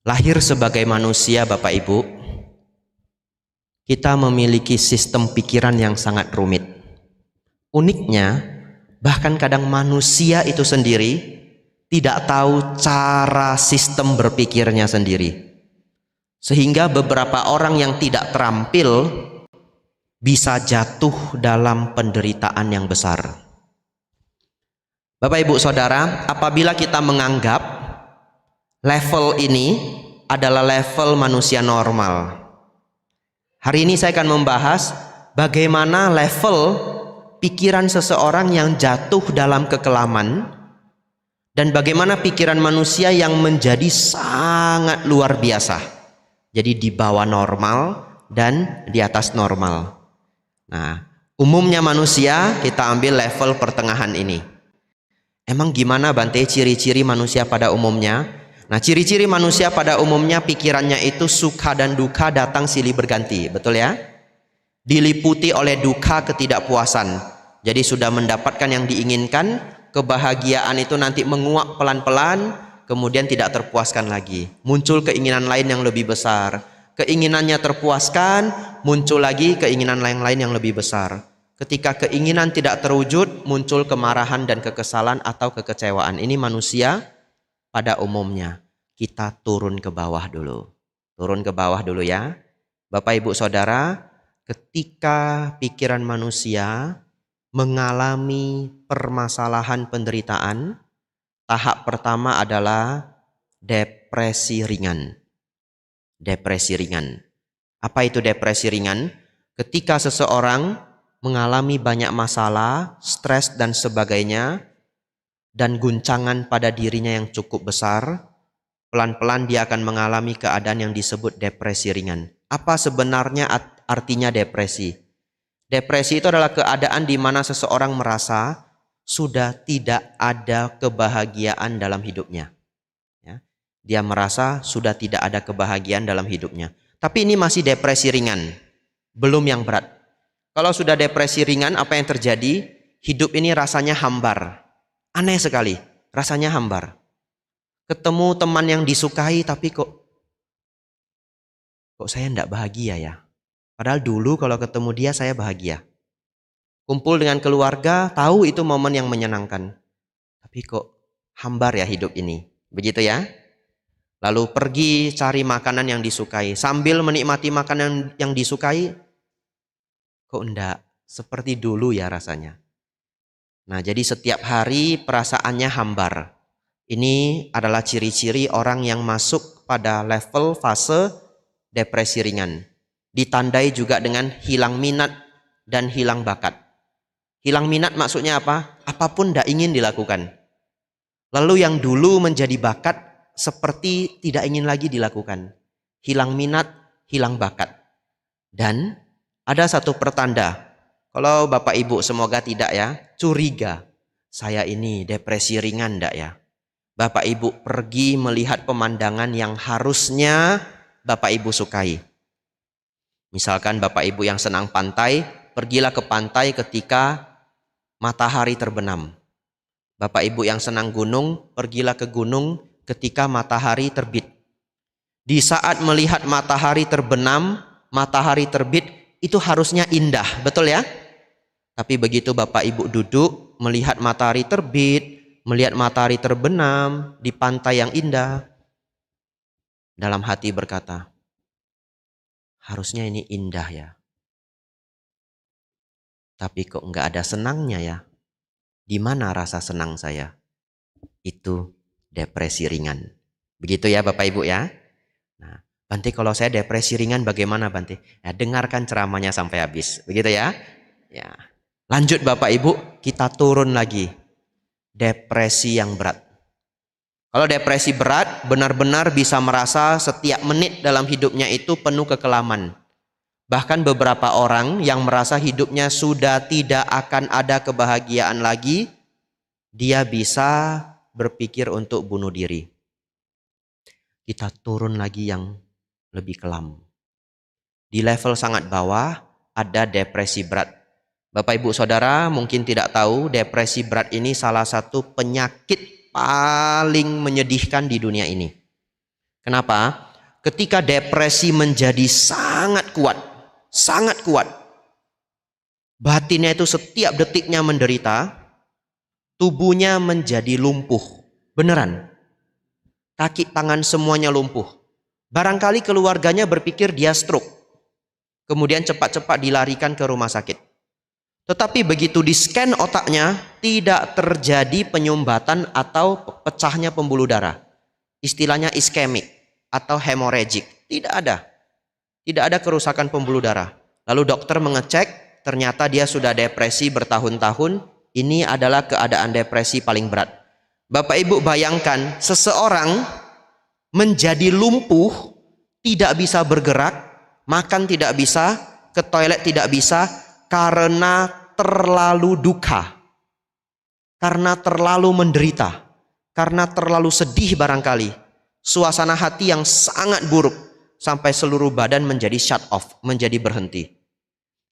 Lahir sebagai manusia, Bapak Ibu, kita memiliki sistem pikiran yang sangat rumit. Uniknya, bahkan kadang manusia itu sendiri tidak tahu cara sistem berpikirnya sendiri. Sehingga beberapa orang yang tidak terampil bisa jatuh dalam penderitaan yang besar. Bapak Ibu Saudara, apabila kita menganggap level ini adalah level manusia normal, hari ini saya akan membahas bagaimana level pikiran seseorang yang jatuh dalam kekelaman dan bagaimana pikiran manusia yang menjadi sangat luar biasa. Jadi di bawah normal dan di atas normal. Nah, umumnya manusia kita ambil level pertengahan ini. Emang gimana Bante ciri-ciri manusia pada umumnya? Nah, ciri-ciri manusia pada umumnya pikirannya itu suka dan duka datang silih berganti, betul ya? Diliputi oleh duka ketidakpuasan. Jadi sudah mendapatkan yang diinginkan, kebahagiaan itu nanti menguap pelan-pelan, kemudian tidak terpuaskan lagi. Muncul keinginan lain yang lebih besar. Keinginannya terpuaskan, muncul lagi keinginan lain-lain yang lebih besar. Ketika keinginan tidak terwujud, muncul kemarahan dan kekesalan atau kekecewaan. Ini manusia pada umumnya. Kita turun ke bawah dulu. Turun ke bawah dulu ya. Bapak Ibu Saudara, ketika pikiran manusia mengalami permasalahan penderitaan, tahap pertama adalah depresi ringan. Depresi ringan. Apa itu depresi ringan? Ketika seseorang mengalami banyak masalah, stres dan sebagainya, dan guncangan pada dirinya yang cukup besar, pelan-pelan dia akan mengalami keadaan yang disebut depresi ringan. Apa sebenarnya artinya depresi? Depresi itu adalah keadaan di mana seseorang merasa sudah tidak ada kebahagiaan dalam hidupnya. Ya. Dia merasa sudah tidak ada kebahagiaan dalam hidupnya. Tapi ini masih depresi ringan, belum yang berat. Kalau sudah depresi ringan, apa yang terjadi? Hidup ini rasanya hambar. Aneh sekali, rasanya hambar. Ketemu teman yang disukai, tapi kok saya tidak bahagia ya? Padahal dulu kalau ketemu dia saya bahagia. Kumpul dengan keluarga, tahu itu momen yang menyenangkan. Tapi kok hambar ya hidup ini. Begitu ya? Lalu pergi cari makanan yang disukai. Sambil menikmati makanan yang disukai, kok enggak seperti dulu ya rasanya. Nah, jadi setiap hari perasaannya hambar. Ini adalah ciri-ciri orang yang masuk pada level fase depresi ringan. Ditandai juga dengan hilang minat dan hilang bakat. Hilang minat maksudnya apa? Apapun tidak ingin dilakukan. Lalu yang dulu menjadi bakat seperti tidak ingin lagi dilakukan. Hilang minat, hilang bakat. Dan ada satu pertanda, kalau Bapak Ibu semoga tidak ya, curiga, saya ini depresi ringan enggak ya? Bapak Ibu pergi melihat pemandangan yang harusnya Bapak Ibu sukai. Misalkan Bapak Ibu yang senang pantai, pergilah ke pantai ketika matahari terbenam. Bapak Ibu yang senang gunung, pergilah ke gunung ketika matahari terbit. Di saat melihat matahari terbenam, matahari terbit, itu harusnya indah, betul ya? Tapi begitu Bapak Ibu duduk, melihat matahari terbit, melihat matahari terbenam di pantai yang indah, dalam hati berkata, harusnya ini indah ya. Tapi kok nggak ada senangnya ya? Di mana rasa senang saya? Itu depresi ringan. Begitu ya Bapak Ibu ya? Nah, Bante, kalau saya depresi ringan bagaimana Bante? Ya, dengarkan ceramahnya sampai habis. Begitu ya? Ya. Lanjut Bapak Ibu, kita turun lagi. Depresi yang berat. Kalau depresi berat, benar-benar bisa merasa setiap menit dalam hidupnya itu penuh kekelaman. Bahkan beberapa orang yang merasa hidupnya sudah tidak akan ada kebahagiaan lagi, dia bisa berpikir untuk bunuh diri. Kita turun lagi yang lebih kelam. Di level sangat bawah ada depresi berat. Bapak Ibu Saudara mungkin tidak tahu, depresi berat ini salah satu penyakit paling menyedihkan di dunia ini. Kenapa? Ketika depresi menjadi sangat kuat, batinnya itu setiap detiknya menderita, tubuhnya menjadi lumpuh. Beneran. Kaki tangan semuanya lumpuh. Barangkali keluarganya berpikir dia stroke. Kemudian cepat-cepat dilarikan ke rumah sakit. Tetapi begitu di-scan otaknya, tidak terjadi penyumbatan atau pecahnya pembuluh darah. Istilahnya iskemik atau hemorrhagic. Tidak ada. Tidak ada kerusakan pembuluh darah. Lalu dokter mengecek, ternyata dia sudah depresi bertahun-tahun. Ini adalah keadaan depresi paling berat. Bapak Ibu bayangkan, seseorang menjadi lumpuh, tidak bisa bergerak, makan tidak bisa, ke toilet tidak bisa, karena terlalu duka, karena terlalu menderita, karena terlalu sedih barangkali. Suasana hati yang sangat buruk, sampai seluruh badan menjadi shut off, menjadi berhenti.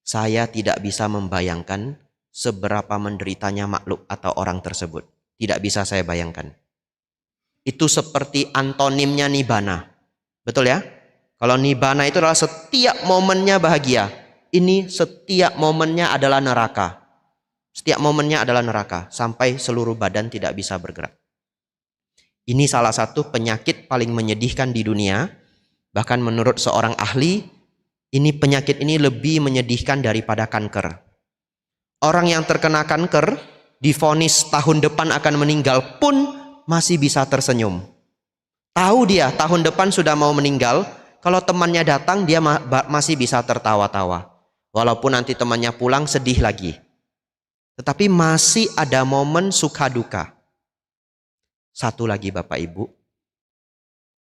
Saya tidak bisa membayangkan seberapa menderitanya makhluk atau orang tersebut. Tidak bisa saya bayangkan. Itu seperti antonimnya nibbana. Betul ya? Kalau nibbana itu adalah setiap momennya bahagia. Ini setiap momennya adalah neraka. Setiap momennya adalah neraka. Sampai seluruh badan tidak bisa bergerak. Ini salah satu penyakit paling menyedihkan di dunia. Bahkan menurut seorang ahli, penyakit ini lebih menyedihkan daripada kanker. Orang yang terkena kanker, divonis tahun depan akan meninggal pun masih bisa tersenyum. Tahu dia tahun depan sudah mau meninggal, kalau temannya datang dia masih bisa tertawa-tawa. Walaupun nanti temannya pulang sedih lagi. Tetapi masih ada momen suka duka. Satu lagi Bapak Ibu,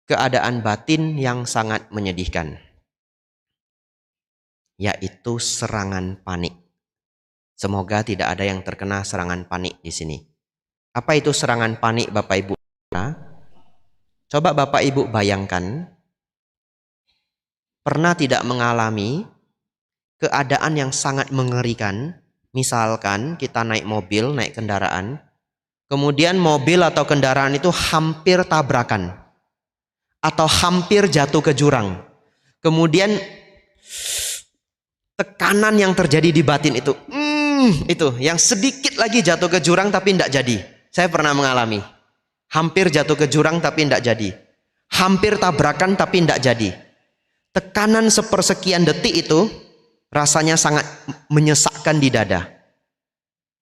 keadaan batin yang sangat menyedihkan, yaitu serangan panik. Semoga tidak ada yang terkena serangan panik di sini. Apa itu serangan panik Bapak Ibu? Coba Bapak Ibu bayangkan, pernah tidak mengalami keadaan yang sangat mengerikan? Misalkan kita naik mobil, naik kendaraan, kemudian mobil atau kendaraan itu hampir tabrakan atau hampir jatuh ke jurang. Kemudian tekanan yang terjadi di batin itu yang sedikit lagi jatuh ke jurang tapi tidak jadi. Saya pernah mengalami. Hampir jatuh ke jurang tapi tidak jadi. Hampir tabrakan tapi tidak jadi. Tekanan sepersekian detik itu rasanya sangat menyesakkan di dada.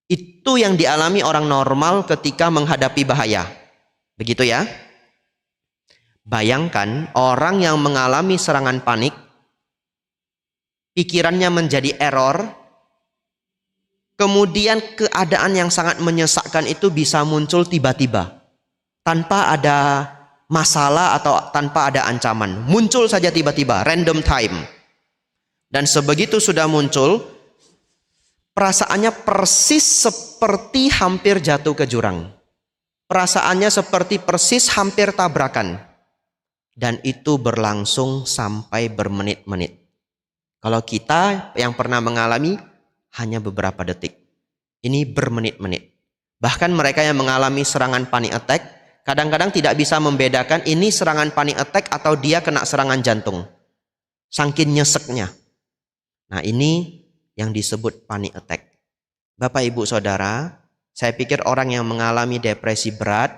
Itu yang dialami orang normal ketika menghadapi bahaya. Begitu ya. Bayangkan orang yang mengalami serangan panik, pikirannya menjadi error, kemudian keadaan yang sangat menyesakkan itu bisa muncul tiba-tiba. Tanpa ada masalah atau tanpa ada ancaman. Muncul saja tiba-tiba, random time. Dan sebegitu sudah muncul, perasaannya persis seperti hampir jatuh ke jurang. Perasaannya seperti persis hampir tabrakan. Dan itu berlangsung sampai bermenit-menit. Kalau kita yang pernah mengalami hanya beberapa detik. Ini bermenit-menit. Bahkan mereka yang mengalami serangan panic attack kadang-kadang tidak bisa membedakan ini serangan panic attack atau dia kena serangan jantung. Saking nyeseknya. Nah ini yang disebut panic attack. Bapak Ibu Saudara, saya pikir orang yang mengalami depresi berat,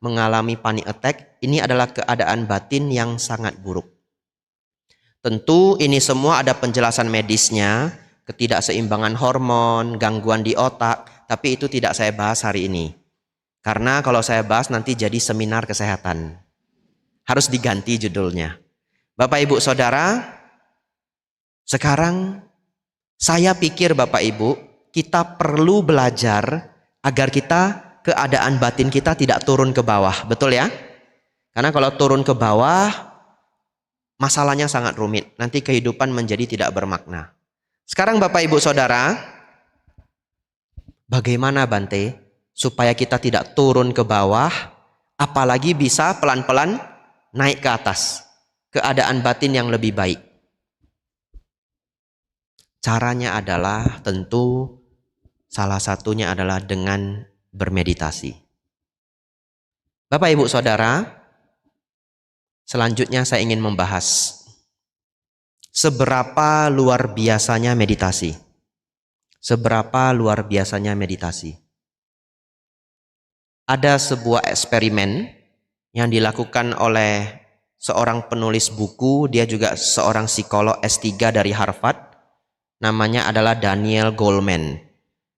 mengalami panic attack, ini adalah keadaan batin yang sangat buruk. Tentu ini semua ada penjelasan medisnya, ketidakseimbangan hormon, gangguan di otak, tapi itu tidak saya bahas hari ini. Karena kalau saya bahas nanti jadi seminar kesehatan. Harus diganti judulnya. Bapak Ibu Saudara, sekarang saya pikir Bapak Ibu, kita perlu belajar agar keadaan batin kita tidak turun ke bawah. Betul ya? Karena kalau turun ke bawah, masalahnya sangat rumit. Nanti kehidupan menjadi tidak bermakna. Sekarang Bapak Ibu Saudara, bagaimana Bante supaya kita tidak turun ke bawah, apalagi bisa pelan-pelan naik ke atas, keadaan batin yang lebih baik? Caranya adalah tentu salah satunya adalah dengan bermeditasi. Bapak Ibu Saudara, Selanjutnya saya ingin membahas seberapa luar biasanya meditasi. Seberapa luar biasanya meditasi. Ada sebuah eksperimen yang dilakukan oleh seorang penulis buku, dia juga seorang psikolog S3 dari Harvard. Namanya adalah Daniel Goleman.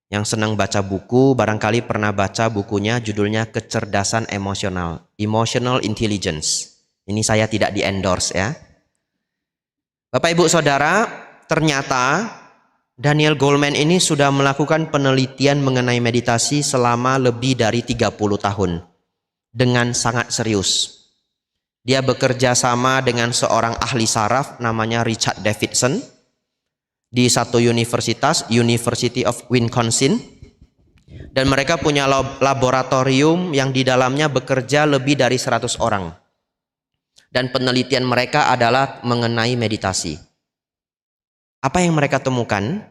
Yang senang baca buku, barangkali pernah baca bukunya, judulnya Kecerdasan Emosional, Emotional Intelligence. Ini saya tidak di-endorse ya. Bapak Ibu Saudara, ternyata Daniel Goleman ini sudah melakukan penelitian mengenai meditasi selama lebih dari 30 tahun. Dengan sangat serius. Dia bekerja sama dengan seorang ahli saraf namanya Richard Davidson. Di satu universitas, University of Wisconsin. Dan mereka punya laboratorium yang di dalamnya bekerja lebih dari 100 orang. Dan penelitian mereka adalah mengenai meditasi. Apa yang mereka temukan?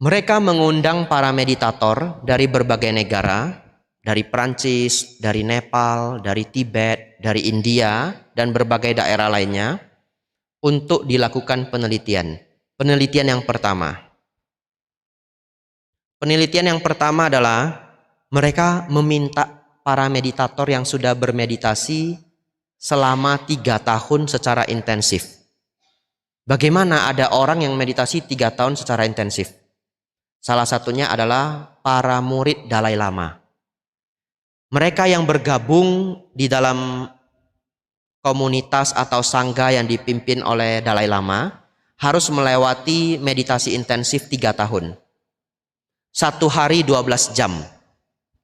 Mereka mengundang para meditator dari berbagai negara, dari Prancis, dari Nepal, dari Tibet, dari India, dan berbagai daerah lainnya, untuk dilakukan penelitian. Penelitian yang pertama. Penelitian yang pertama adalah mereka meminta para meditator yang sudah bermeditasi selama 3 tahun secara intensif. Bagaimana ada orang yang meditasi 3 tahun secara intensif? Salah satunya adalah para murid Dalai Lama. Mereka yang bergabung di dalam komunitas atau sangga yang dipimpin oleh Dalai Lama harus melewati meditasi intensif 3 tahun. 1 hari 12 jam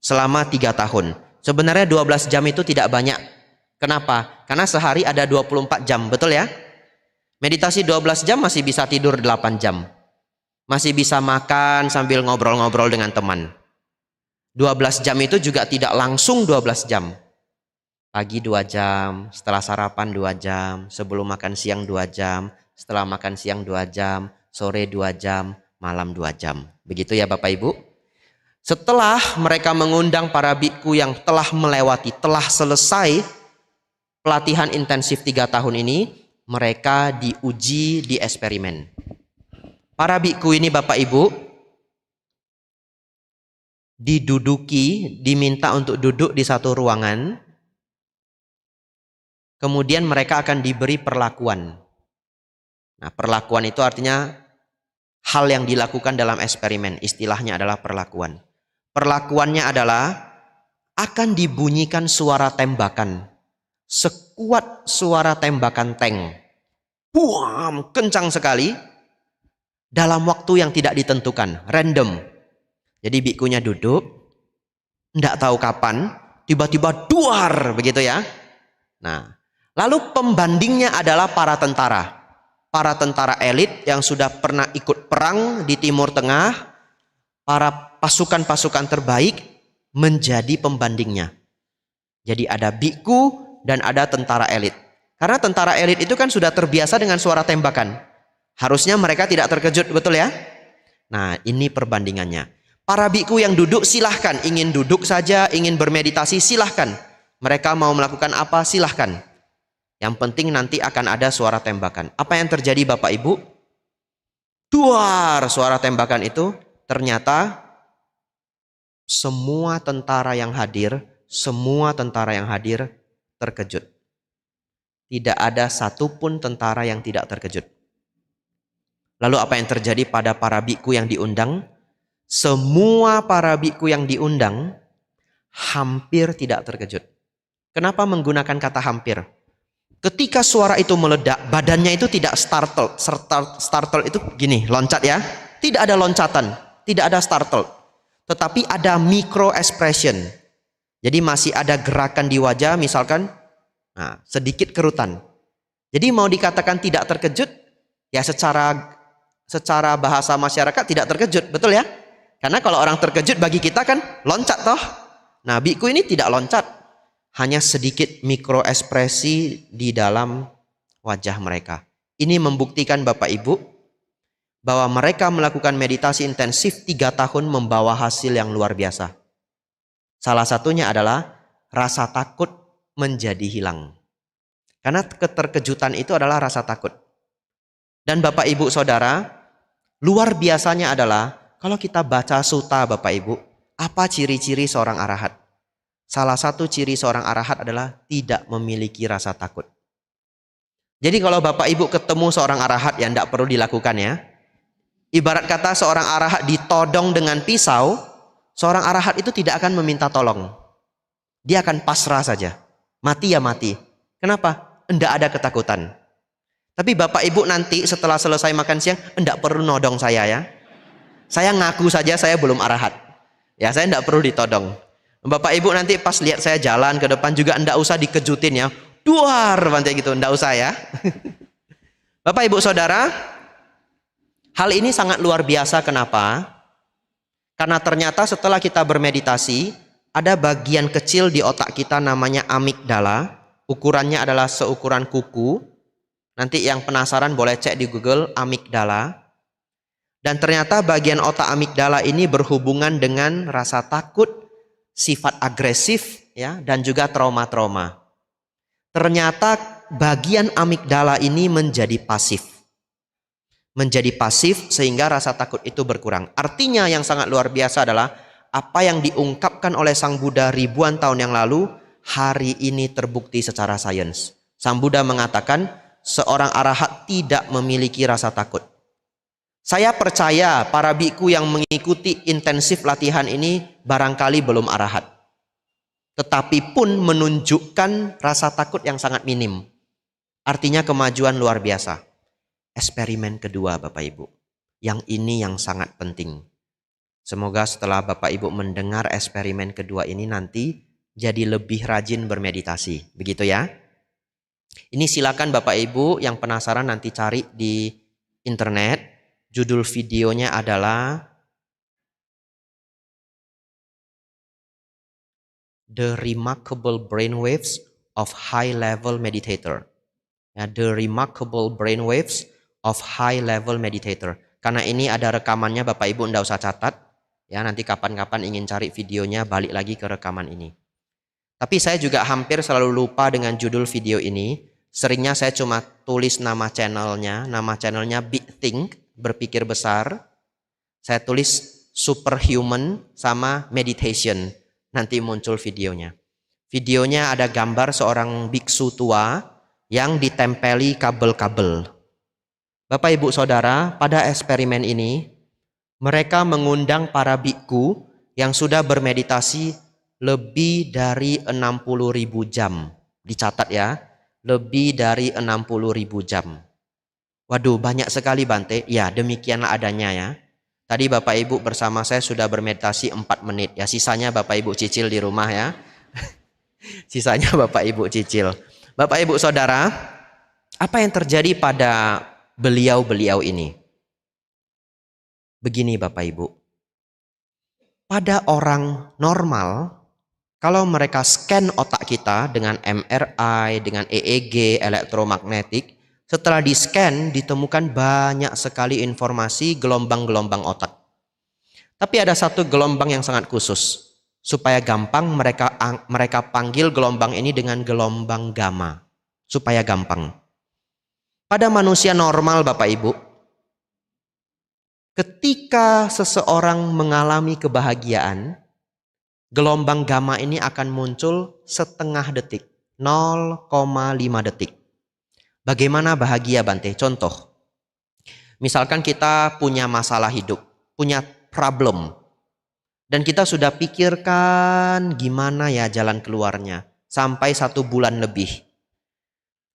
selama 3 tahun. Sebenarnya 12 jam itu tidak banyak. Kenapa? Karena sehari ada 24 jam, betul ya? Meditasi 12 jam masih bisa tidur 8 jam. Masih bisa makan sambil ngobrol-ngobrol dengan teman. 12 jam itu juga tidak langsung 12 jam. Pagi 2 jam, setelah sarapan 2 jam, sebelum makan siang 2 jam, setelah makan siang 2 jam, sore 2 jam, malam 2 jam. Begitu ya Bapak Ibu. Setelah mereka mengundang para biku yang telah melewati, telah selesai pelatihan intensif 3 tahun ini, mereka diuji di eksperimen. Para biku ini Bapak Ibu diminta untuk duduk di satu ruangan. Kemudian mereka akan diberi perlakuan. Nah, perlakuan itu artinya hal yang dilakukan dalam eksperimen. Istilahnya adalah perlakuan. Perlakuannya adalah akan dibunyikan suara tembakan. Sekuat suara tembakan tank. Buam, kencang sekali. Dalam waktu yang tidak ditentukan, random. Jadi bikunya duduk, tidak tahu kapan, tiba-tiba duar, begitu ya. Nah, lalu pembandingnya adalah para tentara. Para tentara elit yang sudah pernah ikut perang di Timur Tengah, para pasukan-pasukan terbaik menjadi pembandingnya. Jadi ada biku dan ada tentara elit. Karena tentara elit itu kan sudah terbiasa dengan suara tembakan. Harusnya mereka tidak terkejut, betul ya? Nah, ini perbandingannya. Para biku yang duduk silahkan, ingin duduk saja, ingin bermeditasi silahkan. Mereka mau melakukan apa silahkan. Yang penting nanti akan ada suara tembakan. Apa yang terjadi Bapak Ibu? Duar suara tembakan itu, ternyata semua tentara yang hadir terkejut. Tidak ada satupun tentara yang tidak terkejut. Lalu apa yang terjadi pada para biku yang diundang? Semua para biku yang diundang hampir tidak terkejut. Kenapa menggunakan kata hampir? Ketika suara itu meledak, badannya itu tidak startle. Startle itu gini, loncat ya. Tidak ada loncatan, tidak ada startle. Tetapi ada micro expression. Jadi masih ada gerakan di wajah, misalkan sedikit kerutan. Jadi mau dikatakan tidak terkejut, ya secara bahasa masyarakat tidak terkejut, betul ya? Karena kalau orang terkejut bagi kita kan loncat toh. Nah, biku ini tidak loncat. Hanya sedikit mikro ekspresi di dalam wajah mereka. Ini membuktikan Bapak Ibu bahwa mereka melakukan meditasi intensif 3 tahun membawa hasil yang luar biasa. Salah satunya adalah rasa takut menjadi hilang. Karena keterkejutan itu adalah rasa takut. Dan Bapak Ibu Saudara, luar biasanya adalah kalau kita baca suta Bapak Ibu, apa ciri-ciri seorang arahat? Salah satu ciri seorang arahat adalah tidak memiliki rasa takut. Jadi kalau Bapak Ibu ketemu seorang arahat, ya tidak perlu dilakukan ya. Ibarat kata seorang arahat ditodong dengan pisau, seorang arahat itu tidak akan meminta tolong. Dia akan pasrah saja. Mati ya mati. Kenapa? Tidak ada ketakutan. Tapi Bapak Ibu nanti setelah selesai makan siang, tidak perlu nodong saya ya. Saya ngaku saja saya belum arahat. Ya, saya tidak perlu ditodong. Bapak Ibu nanti pas lihat saya jalan ke depan juga tidak usah dikejutin ya. Duar, pantai gitu, tidak usah ya. Bapak Ibu Saudara, hal ini sangat luar biasa. Kenapa? Karena ternyata setelah kita bermeditasi, ada bagian kecil di otak kita namanya amigdala. Ukurannya adalah seukuran kuku. Nanti yang penasaran boleh cek di Google amigdala. Dan ternyata bagian otak amigdala ini berhubungan dengan rasa takut, sifat agresif, ya, dan juga trauma-trauma. Ternyata bagian amigdala ini menjadi pasif. Menjadi pasif sehingga rasa takut itu berkurang. Artinya yang sangat luar biasa adalah apa yang diungkapkan oleh Sang Buddha ribuan tahun yang lalu, hari ini terbukti secara sains. Sang Buddha mengatakan seorang arahat tidak memiliki rasa takut. Saya percaya para biku yang mengikuti intensif latihan ini barangkali belum arahat. Tetapi pun menunjukkan rasa takut yang sangat minim. Artinya kemajuan luar biasa. Eksperimen kedua Bapak Ibu. Yang ini yang sangat penting. Semoga setelah Bapak Ibu mendengar eksperimen kedua ini nanti jadi lebih rajin bermeditasi. Begitu ya. Ini silakan Bapak Ibu yang penasaran nanti cari di internet. Judul videonya adalah The Remarkable Brainwaves of High Level Meditator. Ya, The Remarkable Brainwaves of High Level Meditator. Karena ini ada rekamannya, Bapak Ibu tidak usah catat. Ya, nanti kapan-kapan ingin cari videonya balik lagi ke rekaman ini. Tapi saya juga hampir selalu lupa dengan judul video ini. Seringnya saya cuma tulis nama channelnya. Nama channelnya Big Think, berpikir besar. Saya tulis Superhuman sama Meditation. Nanti muncul videonya. Videonya ada gambar seorang biksu tua yang ditempeli kabel-kabel. Bapak Ibu Saudara, pada eksperimen ini mereka mengundang para biku yang sudah bermeditasi lebih dari 60.000 jam. Dicatat ya, lebih dari 60.000 jam. Waduh, banyak sekali Bante. Ya, demikianlah adanya ya. Tadi Bapak Ibu bersama saya sudah bermeditasi 4 menit. Ya, sisanya Bapak Ibu cicil di rumah ya. Sisanya Bapak Ibu cicil. Bapak Ibu Saudara, apa yang terjadi pada beliau-beliau ini? Begini Bapak Ibu. Pada orang normal, kalau mereka scan otak kita dengan MRI, dengan EEG, elektromagnetik, setelah di-scan ditemukan banyak sekali informasi gelombang-gelombang otak. Tapi ada satu gelombang yang sangat khusus. Supaya gampang mereka panggil gelombang ini dengan gelombang gamma. Supaya gampang. Pada manusia normal Bapak Ibu, ketika seseorang mengalami kebahagiaan, gelombang gamma ini akan muncul setengah detik. 0,5 detik. Bagaimana bahagia Bante? Contoh, misalkan kita punya masalah hidup, punya problem, dan kita sudah pikirkan gimana ya jalan keluarnya sampai 1 bulan lebih.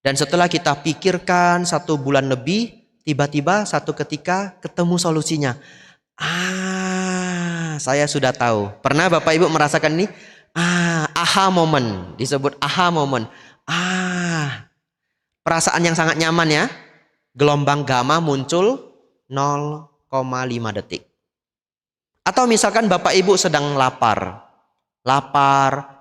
Dan setelah kita pikirkan 1 bulan lebih, tiba-tiba satu ketika ketemu solusinya. Saya sudah tahu. Pernah Bapak Ibu merasakan ini? Aha moment, disebut aha moment. Perasaan yang sangat nyaman ya. Gelombang gamma muncul 0,5 detik. Atau misalkan Bapak Ibu sedang lapar,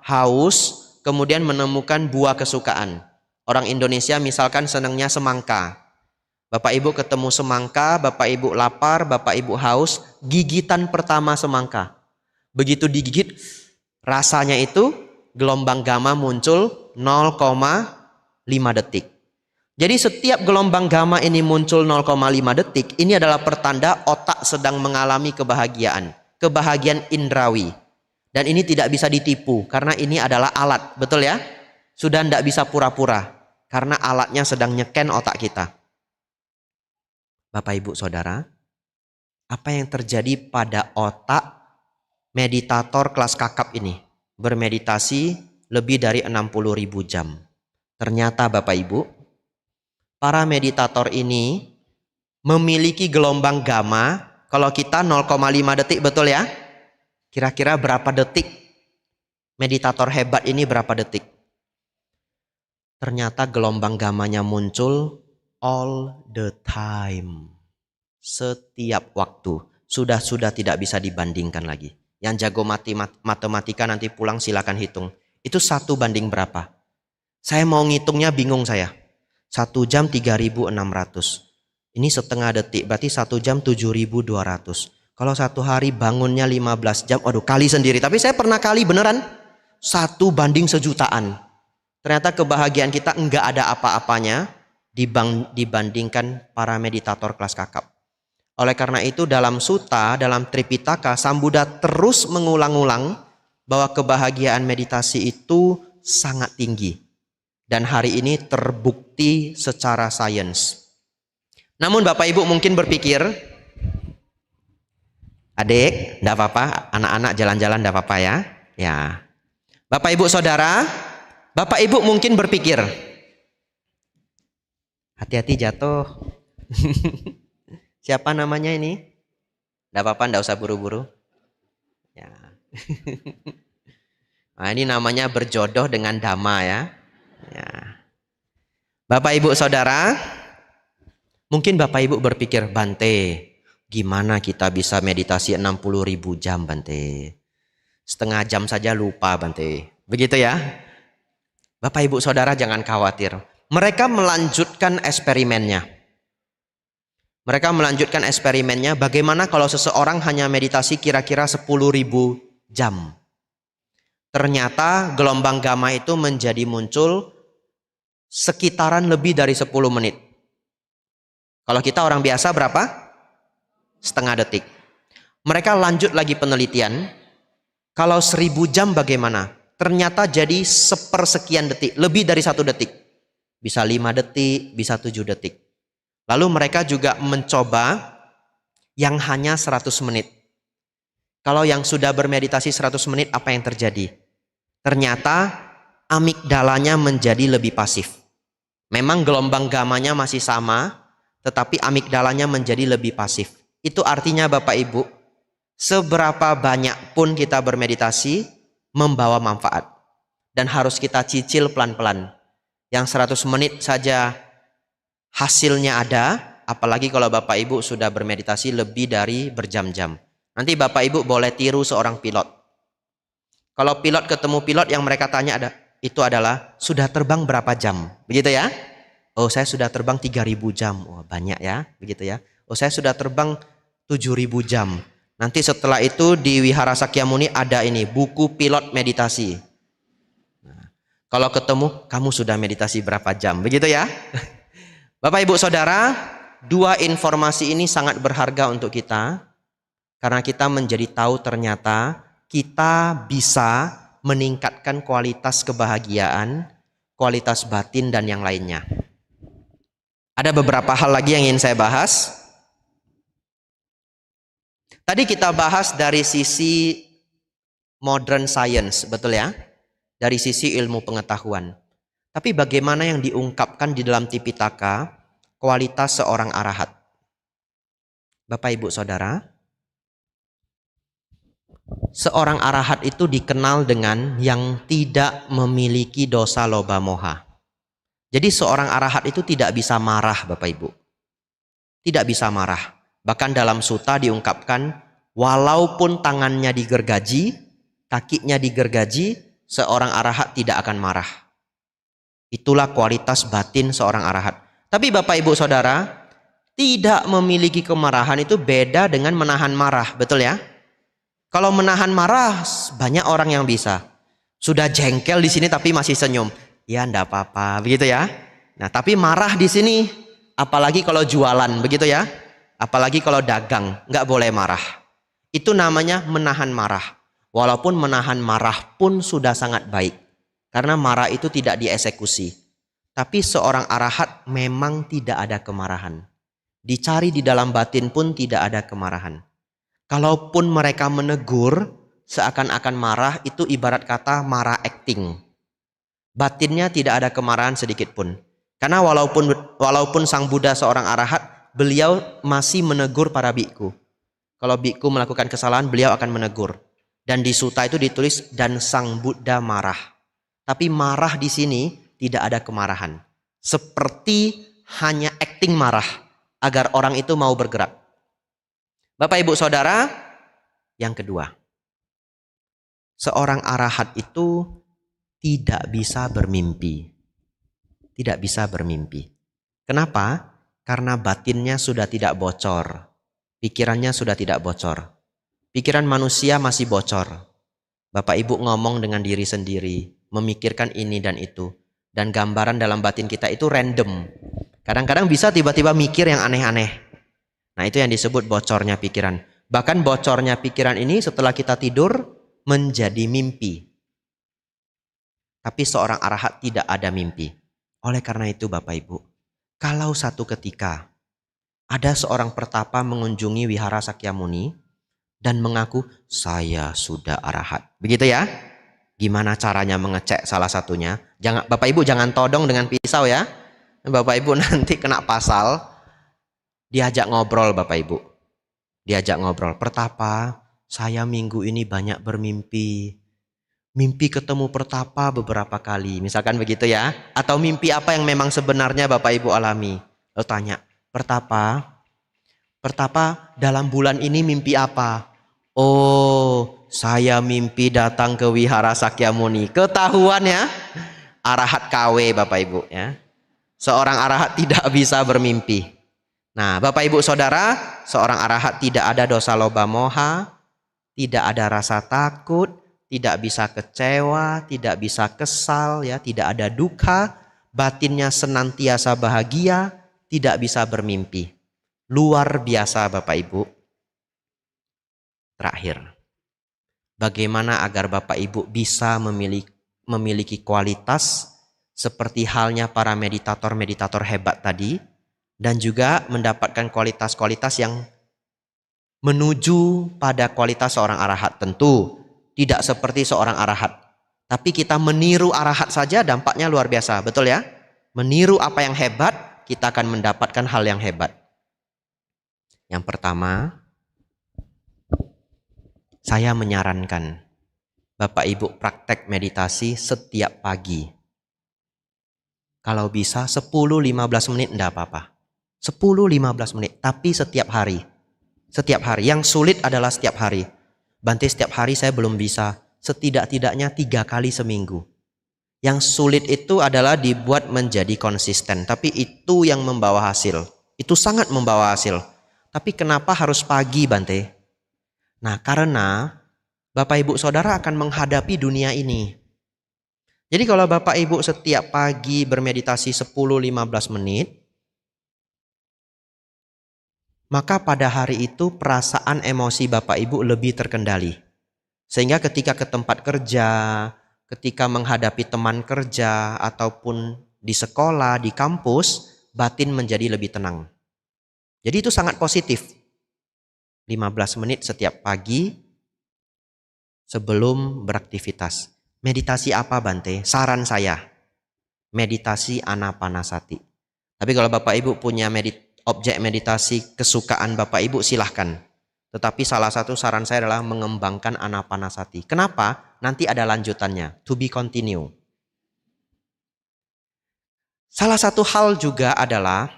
haus, kemudian menemukan buah kesukaan. Orang Indonesia misalkan senangnya semangka. Bapak Ibu ketemu semangka, Bapak Ibu lapar, Bapak Ibu haus, gigitan pertama semangka. Begitu digigit, rasanya itu gelombang gamma muncul 0,5 detik. Jadi setiap gelombang gamma ini muncul 0,5 detik, ini adalah pertanda otak sedang mengalami kebahagiaan. Kebahagiaan indrawi. Dan ini tidak bisa ditipu, karena ini adalah alat, betul ya? Sudah tidak bisa pura-pura, karena alatnya sedang nyeken otak kita. Bapak Ibu Saudara, apa yang terjadi pada otak meditator kelas kakap ini? Bermeditasi lebih dari 60.000 jam. Ternyata Bapak Ibu, para meditator ini memiliki gelombang gamma. Kalau kita 0,5 detik, betul ya? Kira-kira berapa detik? Meditator hebat ini berapa detik? Ternyata gelombang gammanya muncul all the time. Setiap waktu. Sudah tidak bisa dibandingkan lagi. Yang jago matematika nanti pulang silakan hitung. Itu 1 banding berapa? Saya mau ngitungnya bingung saya. 1 jam 3.600. Ini setengah detik, berarti 1 jam 7.200. Kalau 1 hari bangunnya 15 jam, waduh kali sendiri. Tapi saya pernah kali beneran 1 banding sejutaan. Ternyata kebahagiaan kita enggak ada apa-apanya dibandingkan para meditator kelas kakap. Oleh karena itu dalam Sutta, dalam Tripitaka, Sang Buddha terus mengulang-ulang bahwa kebahagiaan meditasi itu sangat tinggi. Dan hari ini terbukti secara sains. Namun Bapak Ibu mungkin berpikir, adik, enggak apa-apa, anak-anak jalan-jalan enggak apa-apa ya. Ya. Bapak Ibu Saudara, Bapak Ibu mungkin berpikir, hati-hati jatuh. Siapa namanya ini? Enggak apa-apa, enggak usah buru-buru. Ya. Nah, ini namanya berjodoh dengan Dhamma ya. Ya. Bapak Ibu Saudara, mungkin Bapak Ibu berpikir, Bante, gimana kita bisa meditasi 60.000 jam Bante? Setengah jam saja lupa Bante. Begitu ya? Bapak Ibu Saudara jangan khawatir. Mereka melanjutkan eksperimennya. Mereka melanjutkan eksperimennya bagaimana kalau seseorang hanya meditasi kira-kira 10.000 jam. Ternyata gelombang gamma itu menjadi muncul sekitaran lebih dari 10 menit. Kalau kita orang biasa berapa? Setengah detik. Mereka lanjut lagi penelitian. Kalau 1.000 jam bagaimana? Ternyata jadi sepersekian detik. Lebih dari 1 detik. Bisa 5 detik, bisa 7 detik. Lalu mereka juga mencoba yang hanya 100 menit. Kalau yang sudah bermeditasi 100 menit, apa yang terjadi? Ternyata amigdalanya menjadi lebih pasif. Memang gelombang gammanya masih sama, tetapi amigdalanya menjadi lebih pasif. Itu artinya Bapak Ibu, seberapa banyak pun kita bermeditasi, membawa manfaat. Dan harus kita cicil pelan-pelan. Yang 100 menit saja hasilnya ada, apalagi kalau Bapak Ibu sudah bermeditasi lebih dari berjam-jam. Nanti Bapak Ibu boleh tiru seorang pilot. Kalau pilot ketemu pilot yang mereka tanya itu adalah, sudah terbang berapa jam? Begitu ya? Oh saya sudah terbang 3.000 jam. Oh banyak ya, begitu ya. Oh saya sudah terbang 7.000 jam. Nanti setelah itu di Wihara Sakyamuni ada ini, buku pilot meditasi. Nah, kalau ketemu, kamu sudah meditasi berapa jam? Begitu ya? Bapak Ibu Saudara, 2 informasi ini sangat berharga untuk kita. Karena kita menjadi tahu ternyata kita bisa meningkatkan kualitas kebahagiaan, kualitas batin dan yang lainnya. Ada beberapa hal lagi yang ingin saya bahas. Tadi kita bahas dari sisi modern science, betul ya? Dari sisi ilmu pengetahuan. Tapi bagaimana yang diungkapkan di dalam Tipitaka kualitas seorang arahat? Bapak Ibu Saudara, seorang arahat itu dikenal dengan yang tidak memiliki dosa loba moha. Jadi seorang arahat itu tidak bisa marah Bapak Ibu. Tidak bisa marah. Bahkan dalam sutta diungkapkan, walaupun tangannya digergaji, kakinya digergaji, seorang arahat tidak akan marah. Itulah kualitas batin seorang arahat. Tapi Bapak Ibu Saudara, tidak memiliki kemarahan itu beda dengan menahan marah, betul ya? Kalau menahan marah, banyak orang yang bisa. Sudah jengkel di sini tapi masih senyum. Ya enggak apa-apa, begitu ya. Nah, tapi marah di sini, apalagi kalau jualan, begitu ya. Apalagi kalau dagang, nggak boleh marah. Itu namanya menahan marah. Walaupun menahan marah pun sudah sangat baik. Karena marah itu tidak dieksekusi. Tapi seorang arahat memang tidak ada kemarahan. Dicari di dalam batin pun tidak ada kemarahan. Kalaupun mereka menegur, seakan-akan marah, itu ibarat kata marah acting. Batinnya tidak ada kemarahan sedikit pun. Karena walaupun Sang Buddha seorang arahat, beliau masih menegur para biku. Kalau biku melakukan kesalahan, beliau akan menegur. Dan di suta itu ditulis, dan Sang Buddha marah. Tapi marah di sini tidak ada kemarahan. Seperti hanya acting marah, agar orang itu mau bergerak. Bapak Ibu Saudara, yang kedua. Seorang arahat itu tidak bisa bermimpi. Tidak bisa bermimpi. Kenapa? Karena batinnya sudah tidak bocor. Pikirannya sudah tidak bocor. Pikiran manusia masih bocor. Bapak Ibu ngomong dengan diri sendiri, memikirkan ini dan itu. Dan gambaran dalam batin kita itu random. Kadang-kadang bisa tiba-tiba mikir yang aneh-aneh. Nah, itu yang disebut bocornya pikiran. Bahkan bocornya pikiran ini setelah kita tidur menjadi mimpi. Tapi seorang arahat tidak ada mimpi. Oleh karena itu Bapak Ibu, kalau satu ketika ada seorang pertapa mengunjungi wihara Sakyamuni dan mengaku, saya sudah arahat. Begitu ya? Gimana caranya mengecek salah satunya? Bapak Ibu jangan todong dengan pisau ya. Bapak Ibu nanti kena pasal. Diajak ngobrol Bapak Ibu. Diajak ngobrol. Pertapa, saya minggu ini banyak bermimpi. Mimpi ketemu pertapa beberapa kali, misalkan begitu ya. Atau mimpi apa yang memang sebenarnya Bapak Ibu alami. Lalu tanya, pertapa dalam bulan ini mimpi apa? Oh, saya mimpi datang ke wihara Sakyamuni. Ketahuan ya, arahat KW Bapak Ibu ya. Seorang arahat tidak bisa bermimpi. Nah Bapak Ibu Saudara, seorang arahat tidak ada dosa loba moha, tidak ada rasa takut, tidak bisa kecewa, tidak bisa kesal, ya, tidak ada duka, batinnya senantiasa bahagia, tidak bisa bermimpi. Luar biasa Bapak Ibu. Terakhir, bagaimana agar Bapak Ibu bisa memiliki kualitas seperti halnya para meditator-meditator hebat tadi, dan juga mendapatkan kualitas-kualitas yang menuju pada kualitas seorang arahat. Tentu tidak seperti seorang arahat, tapi kita meniru arahat saja dampaknya luar biasa, betul ya? Meniru apa yang hebat, kita akan mendapatkan hal yang hebat. Yang pertama, saya menyarankan Bapak Ibu praktek meditasi setiap pagi. Kalau bisa 10-15 menit enggak apa-apa. 10-15 menit, tapi setiap hari. Setiap hari, yang sulit adalah setiap hari. Bante, setiap hari saya belum bisa. Setidak-tidaknya 3 kali seminggu. Yang sulit itu adalah dibuat menjadi konsisten. Tapi itu yang membawa hasil. Itu sangat membawa hasil. Tapi kenapa harus pagi Bante? Nah, karena Bapak Ibu Saudara akan menghadapi dunia ini. Jadi kalau Bapak Ibu setiap pagi bermeditasi 10-15 menit, maka pada hari itu perasaan emosi Bapak Ibu lebih terkendali. Sehingga ketika ke tempat kerja, ketika menghadapi teman kerja, ataupun di sekolah, di kampus, batin menjadi lebih tenang. Jadi itu sangat positif. 15 menit setiap pagi sebelum beraktivitas. Meditasi apa Bante? Saran saya, meditasi Anapanasati. Tapi kalau Bapak Ibu punya objek meditasi kesukaan Bapak Ibu, silahkan. Tetapi salah satu saran saya adalah mengembangkan Anapanasati. Kenapa? Nanti ada lanjutannya. To be continue. Salah satu hal juga adalah,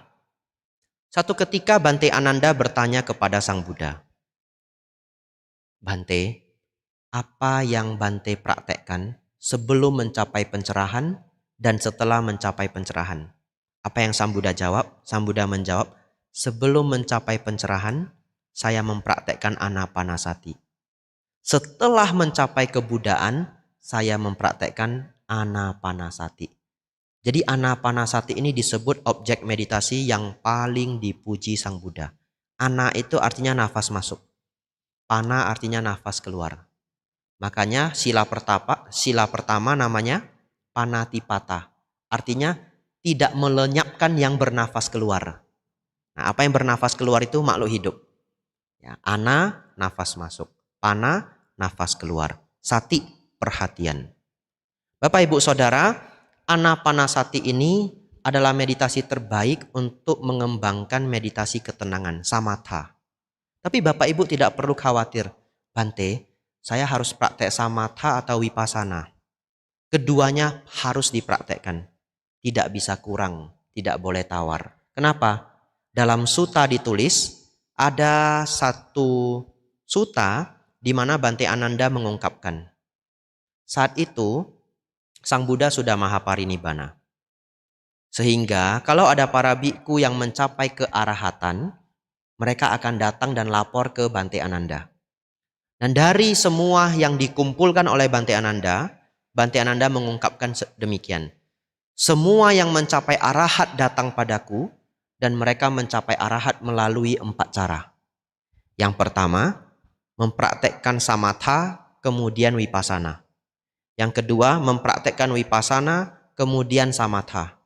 satu ketika Bante Ananda bertanya kepada Sang Buddha, Bante, apa yang Bante praktekkan sebelum mencapai pencerahan dan setelah mencapai pencerahan? Apa yang Sang Buddha jawab? Sang Buddha menjawab, sebelum mencapai pencerahan, saya mempraktekkan Anapanasati. Setelah mencapai kebudaan, saya mempraktekkan Anapanasati. Jadi Anapanasati ini disebut objek meditasi yang paling dipuji Sang Buddha. Ana itu artinya nafas masuk. Pana artinya nafas keluar. Makanya sila pertama namanya Panatipata. Artinya tidak melenyapkan yang bernafas keluar. Nah, apa yang bernafas keluar itu makhluk hidup. Ya, ana nafas masuk, pana nafas keluar, sati perhatian. Bapak Ibu Saudara, Anapanasati ini adalah meditasi terbaik untuk mengembangkan meditasi ketenangan, samatha. Tapi Bapak Ibu tidak perlu khawatir, Bante, saya harus praktek samatha atau vipassana. Keduanya harus dipraktekkan. Tidak bisa kurang, tidak boleh tawar. Kenapa? Dalam sutta ditulis, ada satu sutta di mana Bante Ananda mengungkapkan. Saat itu, Sang Buddha sudah Mahaparinibbana. Sehingga kalau ada para bhikkhu yang mencapai kearahatan, mereka akan datang dan lapor ke Bante Ananda. Dan dari semua yang dikumpulkan oleh Bante Ananda mengungkapkan demikian. Semua yang mencapai arahat datang padaku, dan mereka mencapai arahat melalui 4 cara. Yang pertama, mempraktekkan samatha, kemudian vipassana. Yang kedua, mempraktekkan vipassana, kemudian samatha.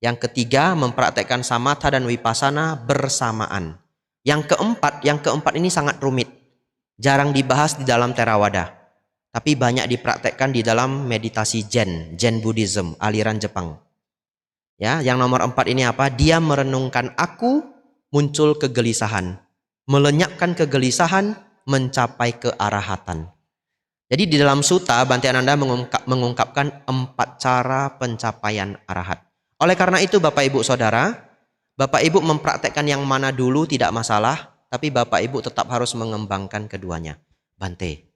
Yang ketiga, mempraktekkan samatha dan vipassana bersamaan. Yang keempat ini sangat rumit. Jarang dibahas di dalam Theravada. Tapi banyak dipraktekkan di dalam meditasi Zen Buddhism, aliran Jepang. Ya, yang nomor 4 ini apa? Dia merenungkan aku, muncul kegelisahan. Melenyapkan kegelisahan, mencapai kearahatan. Jadi di dalam sutta Bante Ananda mengungkapkan 4 cara pencapaian arahat. Oleh karena itu Bapak Ibu Saudara, Bapak Ibu mempraktekkan yang mana dulu tidak masalah, tapi Bapak Ibu tetap harus mengembangkan keduanya. Bante,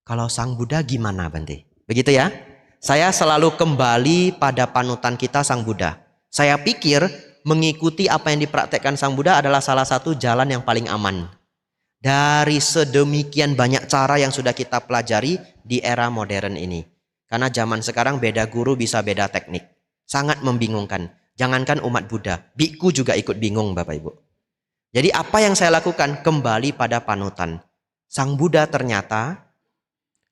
kalau Sang Buddha gimana Bante? Begitu ya? Saya selalu kembali pada panutan kita Sang Buddha. Saya pikir mengikuti apa yang dipraktekkan Sang Buddha adalah salah satu jalan yang paling aman. Dari sedemikian banyak cara yang sudah kita pelajari di era modern ini. Karena zaman sekarang beda guru bisa beda teknik. Sangat membingungkan. Jangankan umat Buddha, bhikkhu juga ikut bingung Bapak Ibu. Jadi apa yang saya lakukan? Kembali pada panutan. Sang Buddha ternyata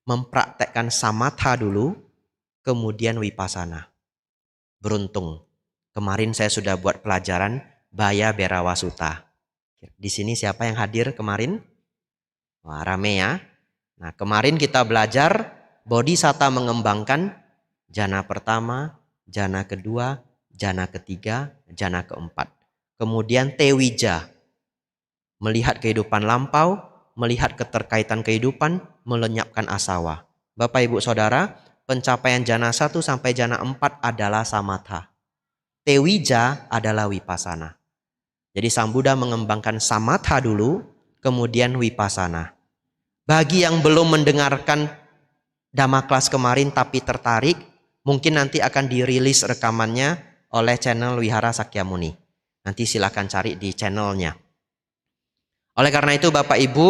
mempraktekkan samatha dulu, kemudian vipassana. Beruntung. Kemarin saya sudah buat pelajaran Baya Berawa Sutta. Di sini siapa yang hadir kemarin? Wah, rame ya. Nah, kemarin kita belajar Bodhisatta mengembangkan jana pertama, jana kedua, jana ketiga, jana keempat. Kemudian Tewija, melihat kehidupan lampau, melihat keterkaitan kehidupan, melenyapkan asawa. Bapak Ibu Saudara, pencapaian jana 1 sampai jana 4 adalah samatha. Tewija adalah vipassana. Jadi Sang Buddha mengembangkan samatha dulu, kemudian vipassana. Bagi yang belum mendengarkan Dhamma Class kemarin tapi tertarik, mungkin nanti akan dirilis rekamannya oleh channel Wihara Sakyamuni. Nanti silakan cari di channelnya. Oleh karena itu Bapak Ibu,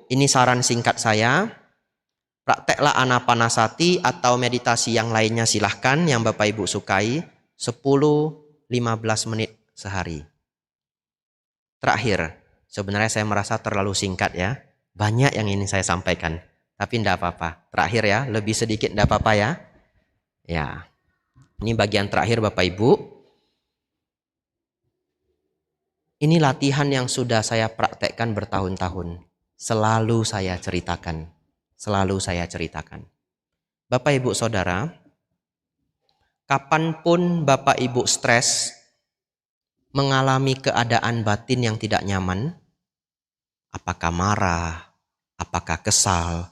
ini saran singkat saya. Prakteklah Anapanasati atau meditasi yang lainnya silahkan yang Bapak Ibu sukai 10-15 menit sehari. Terakhir, sebenarnya saya merasa terlalu singkat ya. Banyak yang ingin saya sampaikan, tapi tidak apa-apa. Terakhir ya, lebih sedikit tidak apa-apa ya. Ya, ini bagian terakhir Bapak Ibu. Ini latihan yang sudah saya praktekkan bertahun-tahun. Selalu saya ceritakan. Bapak Ibu Saudara, kapanpun Bapak Ibu stres, mengalami keadaan batin yang tidak nyaman, apakah marah, apakah kesal,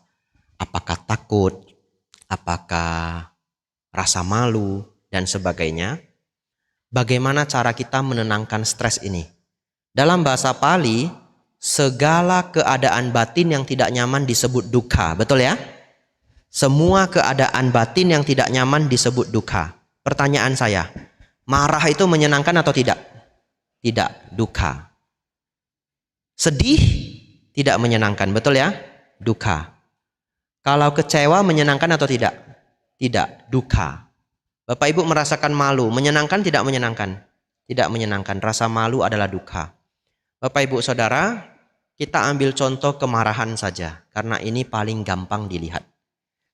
apakah takut, apakah rasa malu, dan sebagainya, bagaimana cara kita menenangkan stres ini? Dalam bahasa Pali, segala keadaan batin yang tidak nyaman disebut dukkha, betul ya? Semua keadaan batin yang tidak nyaman disebut dukkha. Pertanyaan saya, marah itu menyenangkan atau tidak? Tidak, dukkha. Sedih tidak menyenangkan, betul ya? Dukkha. Kalau kecewa menyenangkan atau tidak? Tidak, dukkha. Bapak Ibu merasakan malu, menyenangkan tidak menyenangkan? Tidak menyenangkan, rasa malu adalah duka. Bapak Ibu Saudara, kita ambil contoh kemarahan saja, karena ini paling gampang dilihat.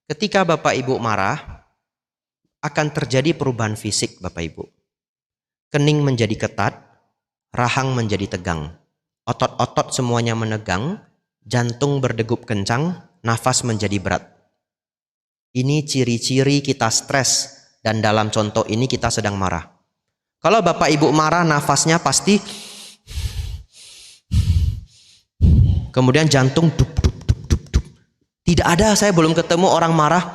Ketika Bapak Ibu marah, akan terjadi perubahan fisik Bapak Ibu. Kening menjadi ketat, rahang menjadi tegang, otot-otot semuanya menegang, jantung berdegup kencang, nafas menjadi berat. Ini ciri-ciri kita stres, dan dalam contoh ini kita sedang marah. Kalau Bapak Ibu marah, nafasnya pasti, kemudian jantung dup dup dup dup dup. Tidak ada, saya belum ketemu orang marah,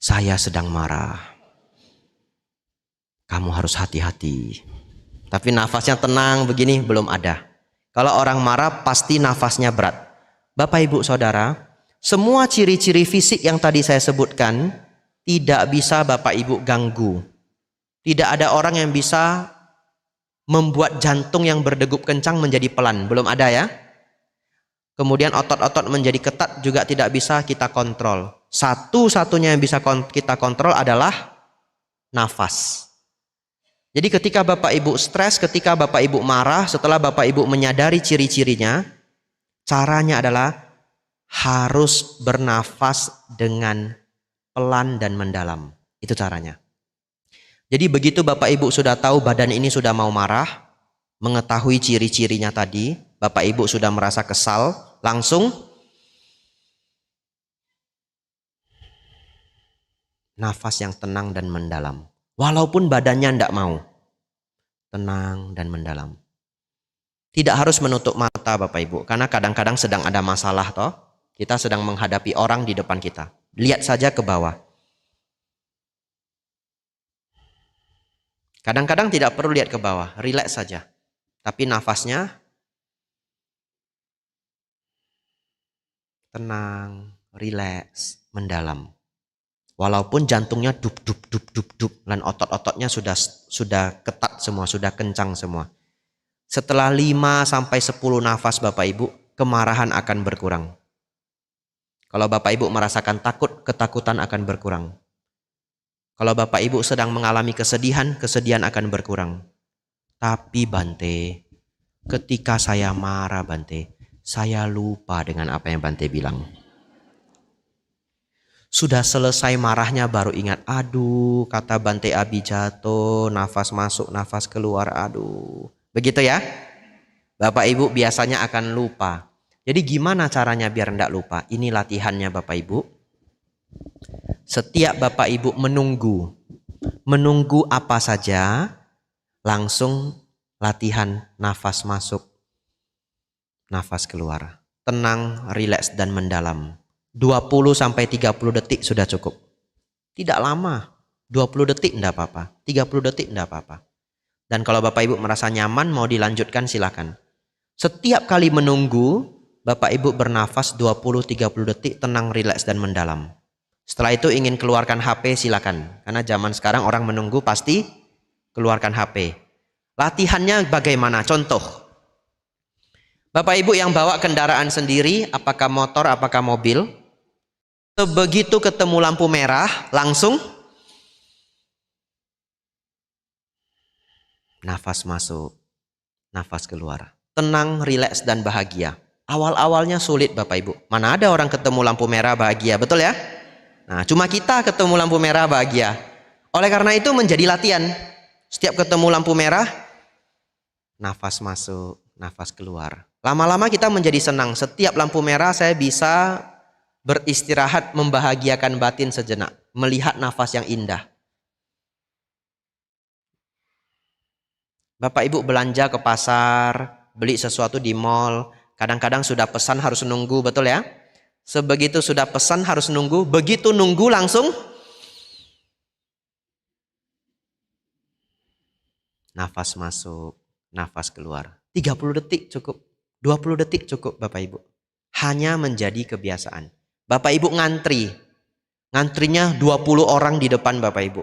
saya sedang marah, kamu harus hati-hati. Tapi nafasnya tenang begini, belum ada. Kalau orang marah pasti nafasnya berat. Bapak Ibu Saudara, semua ciri-ciri fisik yang tadi saya sebutkan tidak bisa Bapak Ibu ganggu. Tidak ada orang yang bisa membuat jantung yang berdegup kencang menjadi pelan. Belum ada ya. Kemudian otot-otot menjadi ketat juga tidak bisa kita kontrol. Satu-satunya yang bisa kita kontrol adalah nafas. Jadi ketika Bapak Ibu stres, ketika Bapak Ibu marah, setelah Bapak Ibu menyadari ciri-cirinya, caranya adalah harus bernafas dengan pelan dan mendalam. Itu caranya. Jadi begitu Bapak Ibu sudah tahu badan ini sudah mau marah, mengetahui ciri-cirinya tadi, Bapak Ibu sudah merasa kesal, langsung nafas yang tenang dan mendalam. Walaupun badannya tidak mau. Tenang dan mendalam. Tidak harus menutup mata Bapak Ibu, karena kadang-kadang sedang ada masalah toh. Kita sedang menghadapi orang di depan kita. Lihat saja ke bawah. Kadang-kadang tidak perlu lihat ke bawah, rileks saja. Tapi nafasnya tenang, rileks, mendalam. Walaupun jantungnya dup dup dup dup dup dan otot-ototnya sudah ketat semua, sudah kencang semua. Setelah 5 sampai 10 nafas Bapak Ibu, kemarahan akan berkurang. Kalau Bapak Ibu merasakan takut, ketakutan akan berkurang. Kalau Bapak Ibu sedang mengalami kesedihan, kesedihan akan berkurang. Tapi Bante, ketika saya marah Bante, saya lupa dengan apa yang Bante bilang. Sudah selesai marahnya baru ingat, aduh kata Bante Abijatto, nafas masuk, nafas keluar, aduh. Begitu ya? Bapak Ibu biasanya akan lupa. Jadi gimana caranya biar tidak lupa? Ini latihannya Bapak Ibu. Setiap Bapak Ibu menunggu apa saja, langsung latihan nafas masuk, nafas keluar. Tenang, rileks dan mendalam. 20 sampai 30 detik sudah cukup. Tidak lama. 20 detik tidak apa-apa. 30 detik tidak apa-apa. Dan kalau Bapak Ibu merasa nyaman mau dilanjutkan silakan. Setiap kali menunggu, Bapak Ibu bernafas 20-30 detik tenang, rileks dan mendalam. Setelah itu ingin keluarkan HP silakan. Karena zaman sekarang orang menunggu pasti keluarkan HP. Latihannya bagaimana? Contoh. Bapak Ibu yang bawa kendaraan sendiri, apakah motor, apakah mobil, begitu ketemu lampu merah, langsung nafas masuk, nafas keluar. Tenang, rileks dan bahagia. Awal-awalnya sulit Bapak Ibu. Mana ada orang ketemu lampu merah bahagia, betul ya? Nah, cuma kita ketemu lampu merah bahagia. Oleh karena itu menjadi latihan. Setiap ketemu lampu merah, nafas masuk, nafas keluar. Lama-lama kita menjadi senang. Setiap lampu merah saya bisa beristirahat, membahagiakan batin sejenak. Melihat nafas yang indah. Bapak Ibu belanja ke pasar, beli sesuatu di mall. Kadang-kadang sudah pesan harus nunggu, betul ya? Sebegitu sudah pesan harus nunggu. Begitu nunggu langsung nafas masuk, nafas keluar. 30 detik cukup. 20 detik cukup Bapak Ibu. Hanya menjadi kebiasaan. Bapak Ibu ngantri. Ngantrinya 20 orang di depan Bapak Ibu.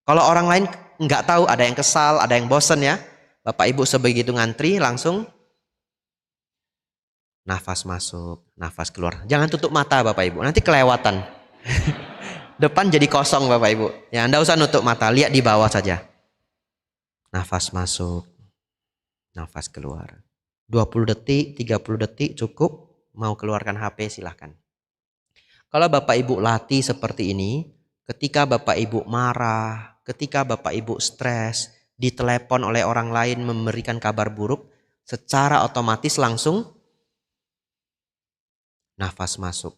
Kalau orang lain nggak tahu, ada yang kesal, ada yang bosen ya. Bapak Ibu sebegitu ngantri langsung nafas masuk, nafas keluar. Jangan tutup mata Bapak Ibu, nanti kelewatan. Depan jadi kosong Bapak Ibu. Ya, Anda usah nutup mata, lihat di bawah saja. Nafas masuk, nafas keluar. 20 detik, 30 detik cukup. Mau keluarkan HP silahkan. Kalau Bapak Ibu latih seperti ini, ketika Bapak Ibu marah, ketika Bapak Ibu stres, ditelepon oleh orang lain memberikan kabar buruk, secara otomatis langsung nafas masuk,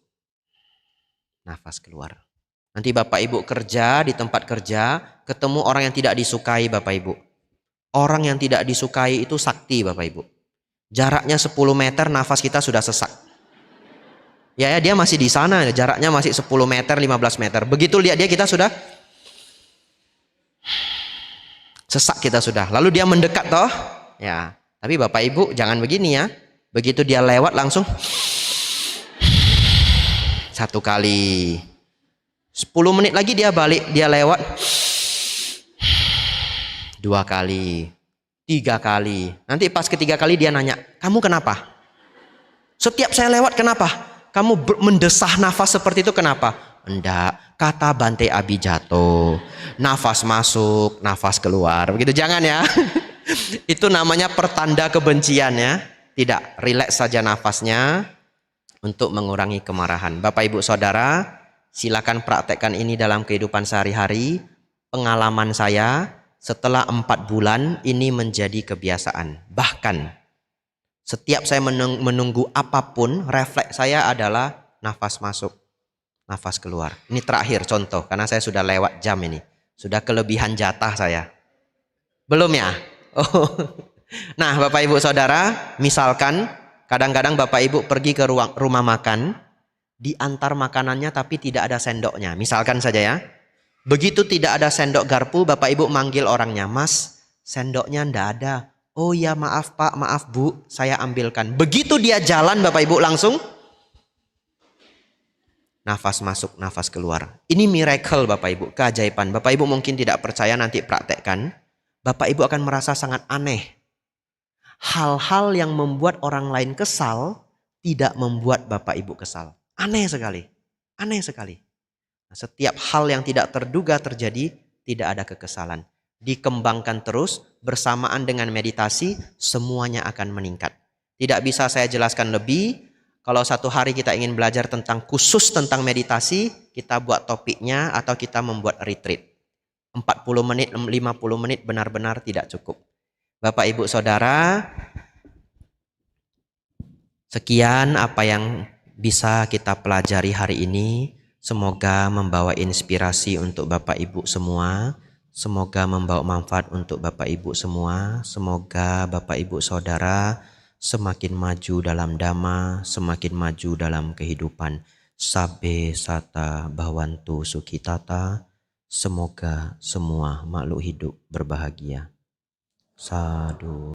nafas keluar. Nanti Bapak Ibu kerja di tempat kerja, ketemu orang yang tidak disukai Bapak Ibu. Orang yang tidak disukai itu sakti Bapak Ibu. Jaraknya 10 meter nafas kita sudah sesak. Ya, dia masih di sana, jaraknya masih 10 meter, 15 meter. Begitu lihat dia kita sudah sesak kita sudah. Lalu dia mendekat toh. Ya, tapi Bapak Ibu jangan begini ya. Begitu dia lewat langsung 1 kali. 10 menit lagi dia balik, dia lewat 2 kali. 3 kali. Nanti pas ketiga kali dia nanya, "Kamu kenapa? Setiap saya lewat kenapa? Kamu mendesah nafas seperti itu kenapa?" "Enggak, kata Bante Abhijato, nafas masuk, nafas keluar." Begitu jangan ya. Itu namanya pertanda kebencian ya. Tidak, rileks saja nafasnya untuk mengurangi kemarahan. Bapak Ibu Saudara, silakan praktekkan ini dalam kehidupan sehari-hari. Pengalaman saya setelah 4 bulan ini menjadi kebiasaan. Bahkan setiap saya menunggu apapun, refleks saya adalah nafas masuk, nafas keluar. Ini terakhir contoh, karena saya sudah lewat jam ini. Sudah kelebihan jatah saya. Belum ya? Oh. Nah Bapak Ibu Saudara, misalkan kadang-kadang Bapak Ibu pergi ke rumah makan, diantar makanannya tapi tidak ada sendoknya. Misalkan saja ya. Begitu tidak ada sendok garpu, Bapak Ibu manggil orangnya, "Mas, sendoknya ndak ada." "Oh ya maaf Pak, maaf Bu, saya ambilkan." Begitu dia jalan Bapak Ibu langsung nafas masuk, nafas keluar. Ini miracle Bapak Ibu, keajaiban. Bapak Ibu mungkin tidak percaya, nanti praktekkan. Bapak Ibu akan merasa sangat aneh. Hal-hal yang membuat orang lain kesal tidak membuat Bapak Ibu kesal. Aneh sekali. Aneh sekali. Setiap hal yang tidak terduga terjadi, tidak ada kekesalan. Dikembangkan terus bersamaan dengan meditasi, semuanya akan meningkat. Tidak bisa saya jelaskan lebih. Kalau satu hari kita ingin belajar tentang khusus tentang meditasi, kita buat topiknya atau kita membuat retreat. 40 menit, 50 menit benar-benar tidak cukup. Bapak Ibu Saudara, sekian apa yang bisa kita pelajari hari ini. Semoga membawa inspirasi untuk Bapak Ibu semua. Semoga membawa manfaat untuk Bapak Ibu semua. Semoga Bapak Ibu Saudara semakin maju dalam dhamma, semakin maju dalam kehidupan. Sabbe sata bhavantu sukhitata. Semoga semua makhluk hidup berbahagia. Sadhu.